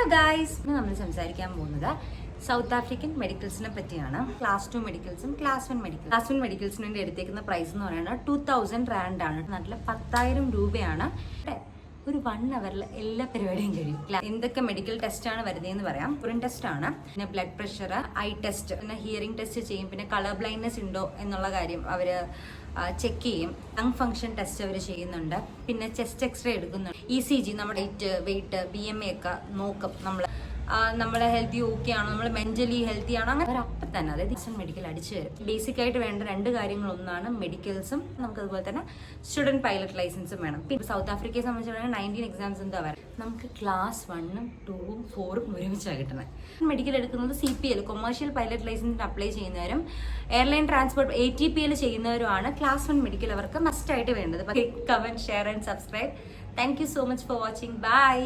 Hello guys, ഇന്ന് നമ്മൾ സംസാരിക്കാൻ പോകുന്നത് സൗത്ത് ആഫ്രിക്കൻ മെഡിക്കൽസിനെ പറ്റിയാണ്. ക്ലാസ് 2 മെഡിക്കൽസും ക്ലാസ് 1 മെഡിക്കൽ. ക്ലാസ് 1 മെഡിക്കൽസിന് വേണ്ടി എടുത്തേക്കുന്ന പ്രൈസ് എന്ന് പറയുന്നത് 2000 റാൻഡ് ആണ്. നാട്ടിൽ 10,000 രൂപയാണ്. ഒരു 1 അവറിൽ എല്ലാ പരിപാടിയും കഴിയും. എന്തൊക്കെ മെഡിക്കൽ ടെസ്റ്റ് ആണ് വരുന്നതെന്ന് പറയാം. യൂറിൻ ടെസ്റ്റ് ആണ്, പിന്നെ ബ്ലഡ് പ്രഷർ, ഐ ടെസ്റ്റ്, പിന്നെ ഹിയറിംഗ് ടെസ്റ്റ് ചെയ്യും, പിന്നെ കളർ ബ്ലൈൻഡ്നെസ് ഉണ്ടോ എന്നുള്ള കാര്യം അവര് ചെക്ക് ചെയ്യും. ലങ് ഫംഗ്ഷൻ ടെസ്റ്റ് അവർ ചെയ്യുന്നുണ്ട്. പിന്നെ ചെസ്റ്റ് എക്സ്റേ എടുക്കുന്നുണ്ട്. ECG, നമ്മുടെ വെയിറ്റ് BMI ഒക്കെ നോക്കും. നമ്മളെ ഹെൽത്തി ഓക്കെ ആണോ, നമ്മൾ മെന്റലി ഹെൽത്തി ആണോ, അങ്ങനെ അപ്പം തന്നെ അതായത് മെഡിക്കൽ അടിച്ചു തരും. ബേസിക് ആയിട്ട് വേണ്ട 2 കാര്യങ്ങളൊന്നാണ് മെഡിക്കൽസും നമുക്ക് അതുപോലെ തന്നെ സ്റ്റുഡന്റ് പൈലറ്റ് ലൈസൻസും വേണം. പിന്നെ സൗത്ത് ആഫ്രിക്കയെ സംബന്ധിച്ചിടത്തോളം 19 എക്സാംസ് എന്താ പറയുക, നമുക്ക് ക്ലാസ് 1ഉം 2ഉം 4ഉം ഒരുമിച്ചാണ് കിട്ടുന്നത്. മെഡിക്കൽ എടുക്കുന്നത് CPL കൊമേഴ്ഷ്യൽ പൈലറ്റ് ലൈസൻസിന് അപ്ലൈ ചെയ്യുന്നവരും എയർലൈൻ ട്രാൻസ്പോർട്ട് ATPL ചെയ്യുന്നവരുമാണ് ക്ലാസ് 1 മെഡിക്കൽ അവർക്ക് മസ്റ്റ് ആയിട്ട് വേണ്ടത്. Comment, share and subscribe. Thank you so much for watching. Bye.